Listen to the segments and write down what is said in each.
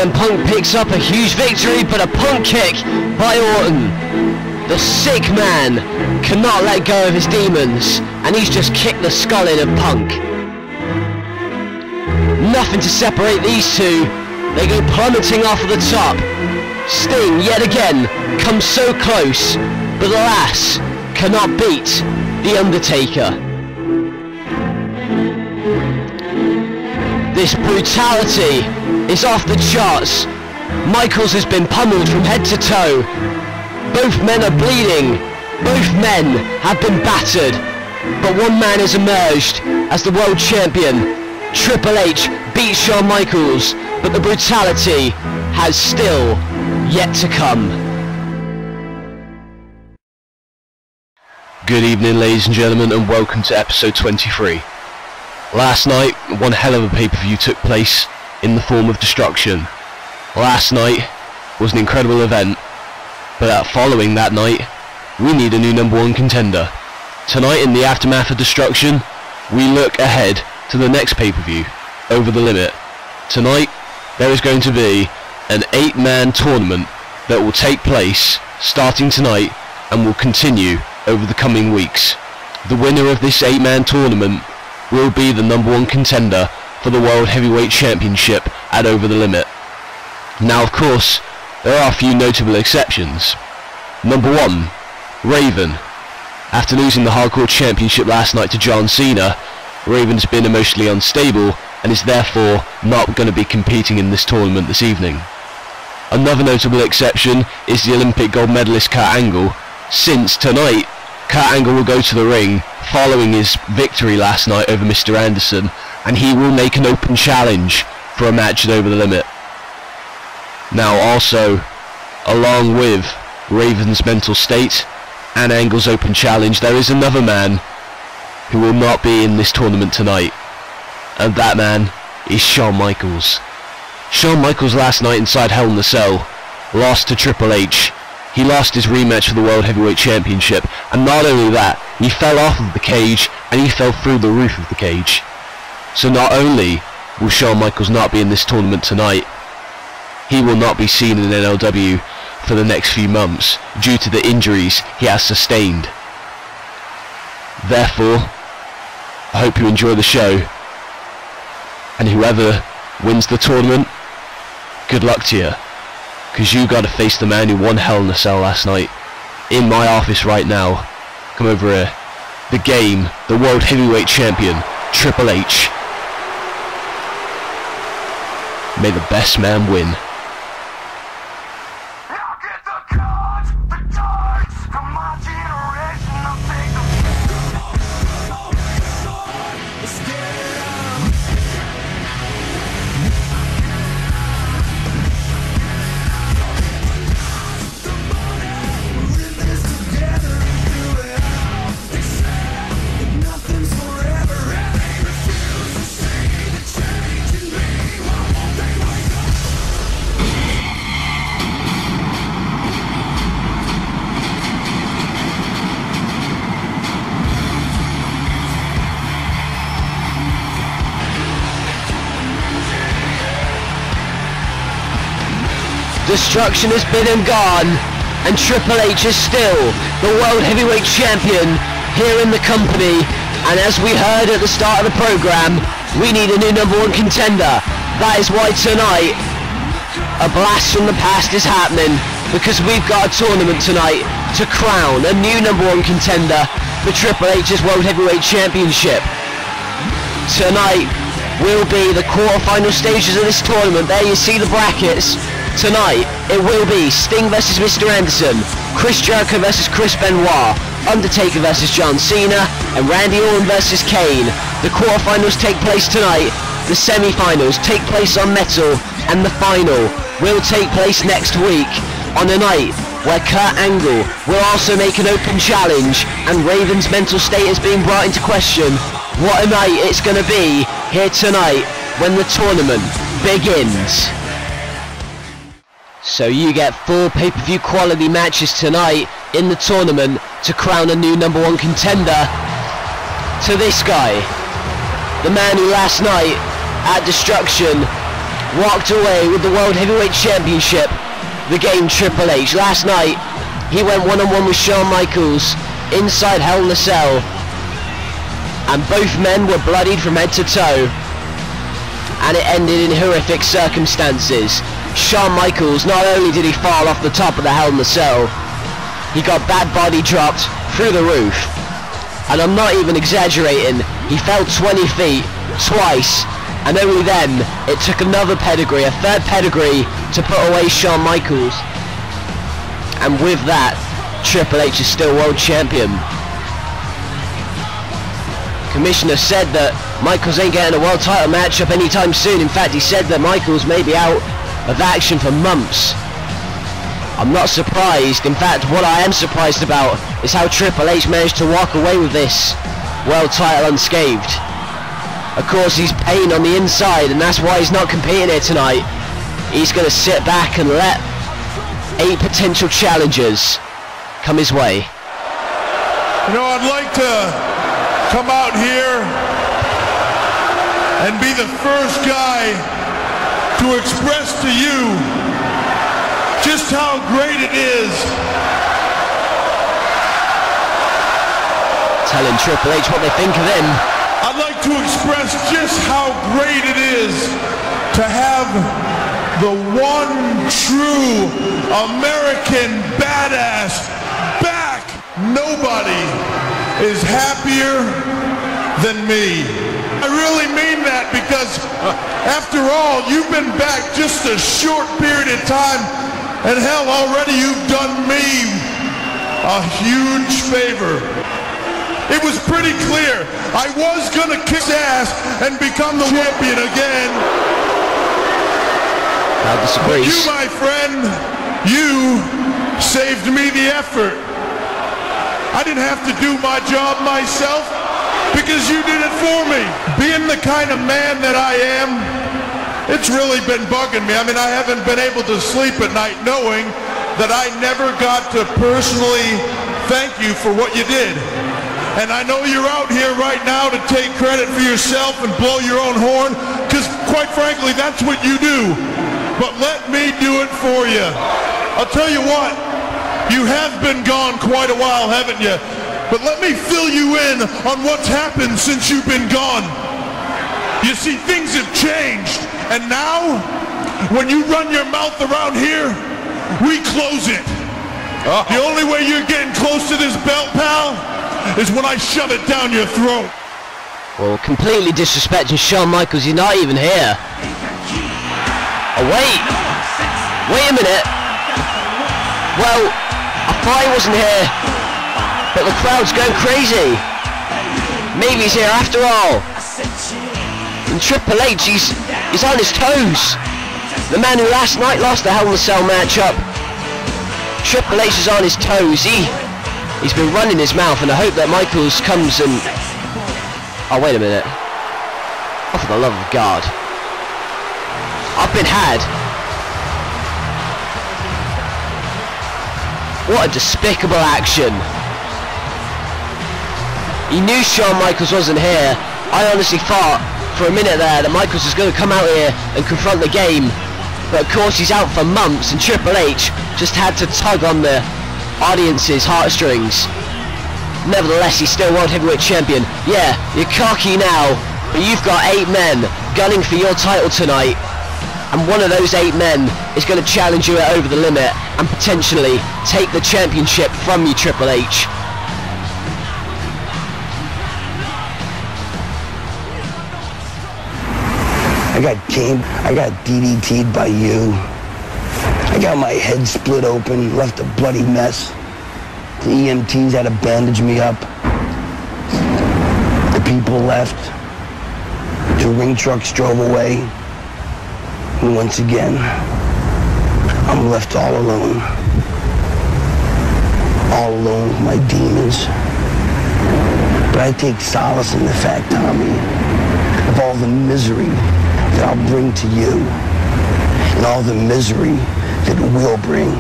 CM Punk picks up a huge victory, but a Punk kick by Orton. The sick man cannot let go of his demons, and he's just kicked the skull in of Punk. Nothing to separate these two. They go plummeting off of the top. Sting, yet again, comes so close, but alas, cannot beat The Undertaker. This brutality is off the charts. Michaels has been pummeled from head to toe. Both men are bleeding. Both men have been battered. But one man has emerged as the world champion. Triple H beats Shawn Michaels, but the brutality has still yet to come. Good evening, ladies and gentlemen, and welcome to episode 23. Last night, one hell of a pay-per-view took place in the form of Destruction. Last night was an incredible event, but following that night, we need a new number one contender. Tonight, in the aftermath of Destruction, we look ahead to the next pay-per-view, Over the Limit. Tonight, there is going to be an 8-man tournament that will take place starting tonight and will continue over the coming weeks. The winner of this 8-man tournament will be the number one contender for the World Heavyweight Championship at Over the Limit. Now, of course, there are a few notable exceptions. Number 1, Raven. After losing the Hardcore Championship last night to John Cena, Raven's been emotionally unstable and is therefore not going to be competing in this tournament this evening. Another notable exception is the Olympic gold medalist Kurt Angle, since tonight Kurt Angle will go to the ring following his victory last night over Mr. Anderson, and he will make an open challenge for a match at Over the Limit. Now also, along with Raven's mental state and Angle's open challenge, there is another man who will not be in this tournament tonight, and that man is Shawn Michaels. Shawn Michaels last night inside Hell in a Cell lost to Triple H. He lost his rematch for the World Heavyweight Championship, and not only that, he fell off of the cage and he fell through the roof of the cage. So not only will Shawn Michaels not be in this tournament tonight, he will not be seen in NLW for the next few months due to the injuries he has sustained. Therefore, I hope you enjoy the show, and whoever wins the tournament, good luck to you, because you got to face the man who won Hell in a Cell last night. In my office right now, come over here, the Game, the World Heavyweight Champion, Triple H. May the best man win. Destruction has been and gone, and Triple H is still the World Heavyweight Champion here in the company. And as we heard at the start of the program, we need a new number one contender. That is why tonight a blast from the past is happening, because we've got a tournament tonight to crown a new number one contender for Triple H's World Heavyweight Championship. Tonight will be the quarterfinal stages of this tournament. There you see the brackets. Tonight, it will be Sting versus Mr. Anderson, Chris Jericho versus Chris Benoit, Undertaker versus John Cena, and Randy Orton versus Kane. The quarterfinals take place tonight, the semi-finals take place on Metal, and the final will take place next week on a night where Kurt Angle will also make an open challenge, and Raven's mental state is being brought into question. What a night it's going to be here tonight when the tournament begins. So you get 4 pay-per-view quality matches tonight in the tournament to crown a new number one contender to this guy, the man who last night at Destruction walked away with the World Heavyweight Championship, the game Triple H. Last night, he went one-on-one with Shawn Michaels inside Hell in a Cell, and both men were bloodied from head to toe, and it ended in horrific circumstances. Shawn Michaels, not only did he fall off the top of the Hell in a Cell, he got bad body dropped through the roof. And I'm not even exaggerating, he fell 20 feet twice, and only then it took another pedigree, a third pedigree, to put away Shawn Michaels. And with that, Triple H is still world champion. Commissioner said that Michaels ain't getting a world title matchup anytime soon. In fact, he said that Michaels may be out of action for months. I'm not surprised. In fact, what I am surprised about is how Triple H managed to walk away with this world title unscathed. Of course, he's pain on the inside, and that's why he's not competing here tonight. He's going to sit back and let 8 potential challengers come his way. You know, I'd like to come out here and be the first guy to express to you just how great it is. Telling Triple H what they think of him. I'd like to express just how great it is to have the one true American badass back. Nobody is happier than me. I really mean that, because after all, you've been back just a short period of time, and hell, already you've done me a huge favor. It was pretty clear I was gonna kick ass and become the champion again. I disagree. But you, my friend, you saved me the effort. I didn't have to do my job myself, because you did it for me. Being the kind of man that I am, it's really been bugging me. I mean, I haven't been able to sleep at night knowing that I never got to personally thank you for what you did. And I know you're out here right now to take credit for yourself and blow your own horn, because quite frankly, that's what you do. But let me do it for you. I'll tell you what, you have been gone quite a while, haven't you? But let me fill you in on what's happened since you've been gone. You see, things have changed. And now, when you run your mouth around here, we close it. The only way you're getting close to this belt, pal, is when I shove it down your throat. Well, completely disrespecting Shawn Michaels, he's not even here. Oh, wait a minute. Well, I thought he wasn't here, but the crowd's going crazy. Maybe he's here after all. And Triple H, he's on his toes. The man who last night lost the Hell in a Cell matchup. Triple H is on his toes. He's been running his mouth, and I hope that Michaels comes and... Oh, wait a minute. Oh, for the love of God. I've been had. What a despicable action. He knew Shawn Michaels wasn't here. I honestly thought for a minute there that Michaels was going to come out here and confront the game. But of course he's out for months, and Triple H just had to tug on the audience's heartstrings. Nevertheless, he's still World Heavyweight Champion. Yeah, you're cocky now, but you've got 8 men gunning for your title tonight. And one of those 8 men is going to challenge you over the limit and potentially take the championship from you, Triple H. I got Kane, I got DDT'd by you. I got my head split open, left a bloody mess. The EMTs had to bandage me up. The people left. 2 ring trucks drove away. And once again, I'm left all alone. All alone with my demons. But I take solace in the fact, Tommy, of all the misery that I'll bring to you, and all the misery that it will bring.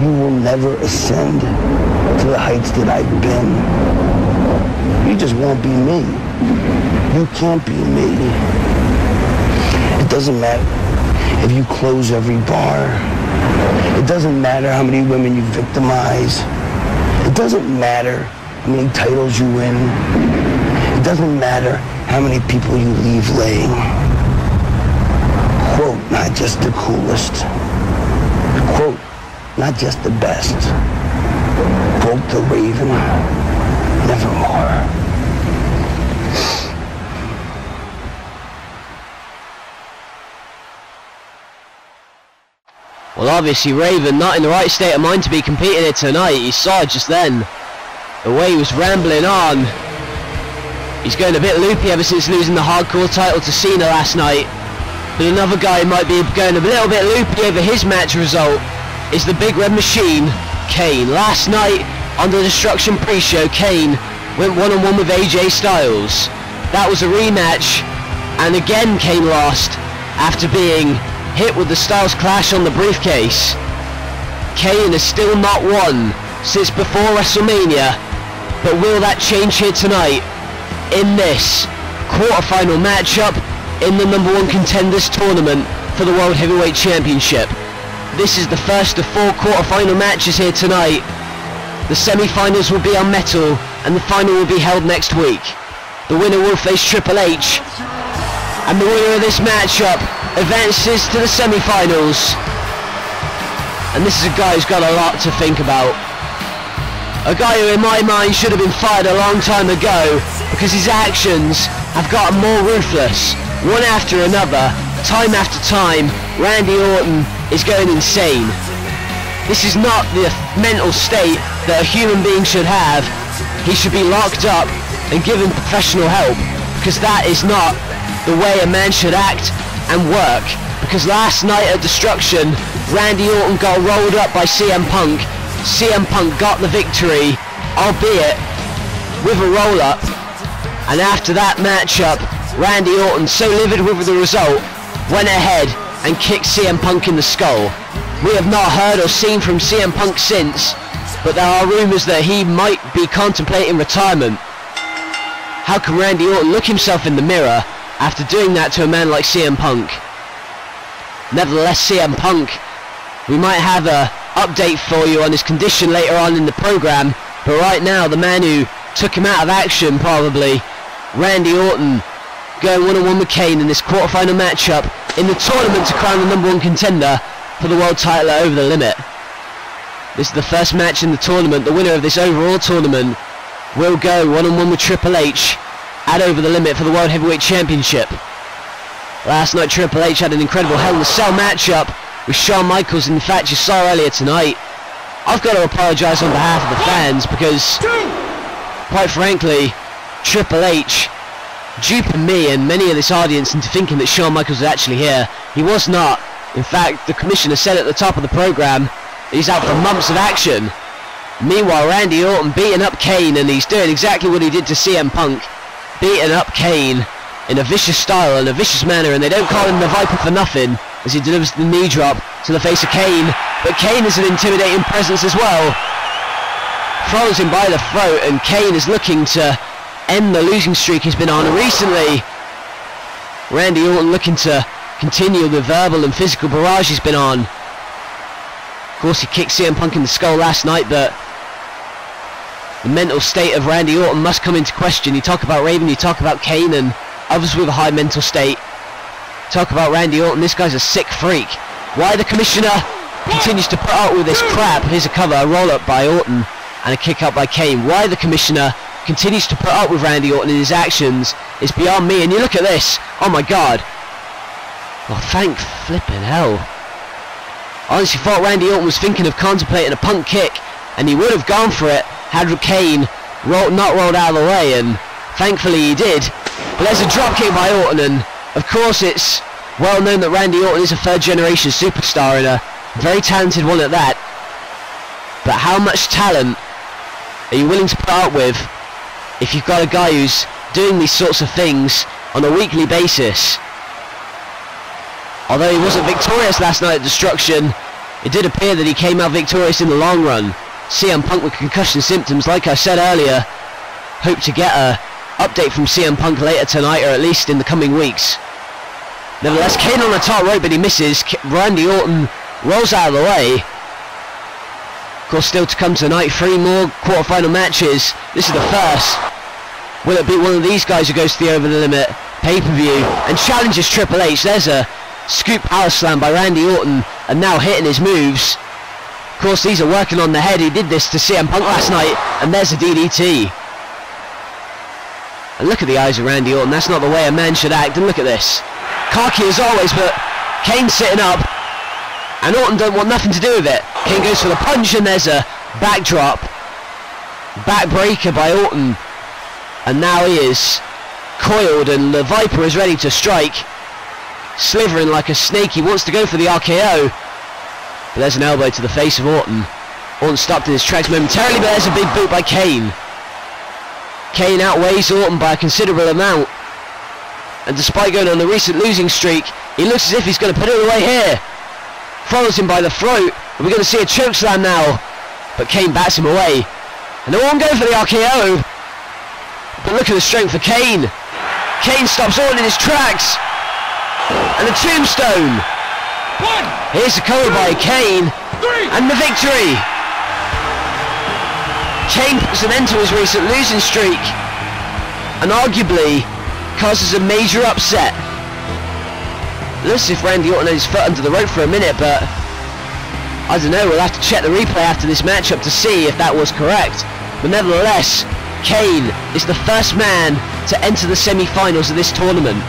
You will never ascend to the heights that I've been. You just won't be me. You can't be me. It doesn't matter if you close every bar. It doesn't matter how many women you victimize. It doesn't matter how many titles you win. It doesn't matter how many people you leave laying. Quote, not just the coolest. Quote, not just the best. Quote the Raven, nevermore. Well, obviously Raven not in the right state of mind to be competing here tonight. You saw it just then, the way he was rambling on. He's going a bit loopy ever since losing the hardcore title to Cena last night. But another guy who might be going a little bit loopy over his match result is the Big Red Machine, Kane. Last night on the Destruction pre-show, Kane went one-on-one with AJ Styles. That was a rematch, and again Kane lost after being hit with the Styles Clash on the briefcase. Kane has still not won since before WrestleMania, but will that change here tonight in this quarterfinal matchup in the number one contenders tournament for the World Heavyweight Championship? This is the first of 4 quarterfinal matches here tonight. The semi-finals will be on metal and the final will be held next week. The winner will face Triple H, and the winner of this matchup advances to the semi-finals. And this is a guy who's got a lot to think about. A guy who in my mind should have been fired a long time ago, because his actions have gotten more ruthless. One after another, time after time, Randy Orton is going insane. This is not the mental state that a human being should have. He should be locked up and given professional help, because that is not the way a man should act and work. Because last night at Destruction, Randy Orton got rolled up by CM Punk. CM Punk got the victory, albeit with a roll-up. And after that matchup, Randy Orton, so livid with the result, went ahead and kicked CM Punk in the skull. We have not heard or seen from CM Punk since, but there are rumours that he might be contemplating retirement. How can Randy Orton look himself in the mirror after doing that to a man like CM Punk? Nevertheless, CM Punk, we might have a update for you on his condition later on in the program, but right now the man who took him out of action probably, Randy Orton, going one-on-one with Kane in this quarterfinal matchup in the tournament to crown the number one contender for the world title at Over the Limit. This is the first match in the tournament. The winner of this overall tournament will go one-on-one with Triple H at Over the Limit for the World Heavyweight Championship. Last night Triple H had an incredible Hell in a Cell matchup with Shawn Michaels. In fact, you saw earlier tonight, I've got to apologise on behalf of the fans, because quite frankly, Triple H duping me and many of this audience into thinking that Shawn Michaels was actually here. He was not. In fact, the commissioner said at the top of the program he's out for months of action. Meanwhile, Randy Orton beating up Kane, and he's doing exactly what he did to CM Punk, beating up Kane in a vicious style, in a vicious manner, and they don't call him the Viper for nothing as he delivers the knee drop to the face of Kane. But Kane is an intimidating presence as well. Throws him by the throat, and Kane is looking to end the losing streak he's been on recently. Randy Orton looking to continue the verbal and physical barrage he's been on. Of course, he kicked CM Punk in the skull last night, but the mental state of Randy Orton must come into question. You talk about Raven, you talk about Kane and others with a high mental state. Talk about Randy Orton, this guy's a sick freak. Why the commissioner continues to put up with this crap? Here's a cover, a roll-up by Orton and a kick out by Kane. Why the commissioner continues to put up with Randy Orton in his actions is beyond me. And you look at this, oh my god. Oh, thank flipping hell. I honestly thought Randy Orton was thinking of contemplating a Punk kick, and he would have gone for it had Kane not rolled out of the way, and thankfully he did. But there's a drop kick by Orton, and of course it's well known that Randy Orton is a third generation superstar, and a very talented one at that. But how much talent are you willing to put up with if you've got a guy who's doing these sorts of things on a weekly basis? Although he wasn't victorious last night at Destruction, it did appear that he came out victorious in the long run. CM Punk with concussion symptoms, like I said earlier. Hope to get a update from CM Punk later tonight, or at least in the coming weeks. Nevertheless, Kane on the top rope, but he misses. Randy Orton rolls out of the way. Of course, still to come tonight, 3 more quarterfinal matches. This is the first. Will it be one of these guys who goes to the over the limit pay-per-view and challenges Triple H? There's a scoop power slam by Randy Orton, and now hitting his moves. Of course, these are working on the head. He did this to CM Punk last night, and there's a DDT. And look at the eyes of Randy Orton. That's not the way a man should act. And look at this. Cocky as always, but Kane's sitting up, and Orton don't want nothing to do with it. Kane goes for the punch, and there's a backdrop. Backbreaker by Orton. And now he is coiled, and the Viper is ready to strike. Slithering like a snake, he wants to go for the RKO. But there's an elbow to the face of Orton. Orton stopped in his tracks momentarily, but there's a big boot by Kane. Kane outweighs Orton by a considerable amount. And despite going on a recent losing streak, he looks as if he's going to put it away here. Follows him by the throat. We're going to see a chokeslam now. But Kane bats him away. And they won't go for the RKO. But look at the strength of Kane. Kane stops Orton in his tracks. And a tombstone. Here's the cover by Kane. And the victory. Kane puts an end to his recent losing streak. And arguably causes a major upset. Looks as if Randy Orton had his foot under the rope for a minute, but I don't know, we'll have to check the replay after this matchup to see if that was correct. But nevertheless, Kane is the first man to enter the semi-finals of this tournament.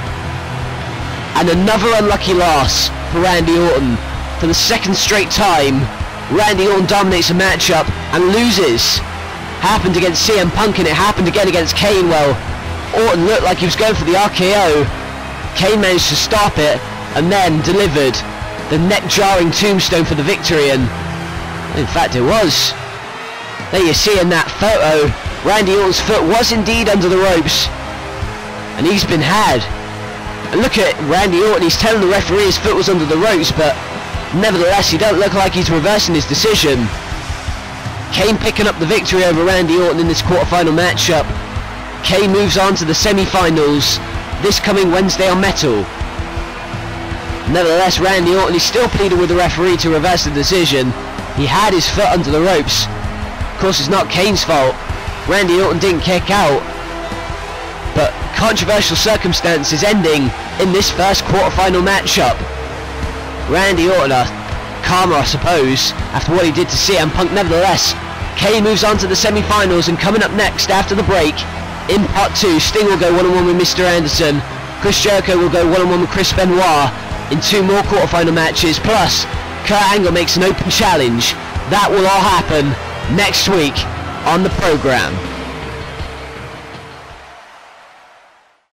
And another unlucky loss for Randy Orton. For the second straight time, Randy Orton dominates a matchup and loses. Happened against CM Punk, and it happened again against Kane. Well, Orton looked like he was going for the RKO. Kane managed to stop it and then delivered the neck-jarring tombstone for the victory, and in fact it was. There you see in that photo, Randy Orton's foot was indeed under the ropes, and he's been had. And look at Randy Orton, he's telling the referee his foot was under the ropes, but nevertheless he don't look like he's reversing his decision. Kane picking up the victory over Randy Orton in this quarterfinal matchup. Kane moves on to the semi-finals this coming Wednesday on Metal. Nevertheless, Randy Orton is still pleading with the referee to reverse the decision. He had his foot under the ropes. Of course, it's not Kane's fault. Randy Orton didn't kick out. But controversial circumstances ending in this first quarterfinal matchup. Randy Orton, calmer I suppose, after what he did to CM Punk. Nevertheless, Kane moves on to the semi-finals, and coming up next after the break, in part 2, Sting will go one-on-one with Mr. Anderson. Chris Jericho will go one-on-one with Chris Benoit in 2 more quarterfinal matches. Plus, Kurt Angle makes an open challenge. That will all happen next week on the program.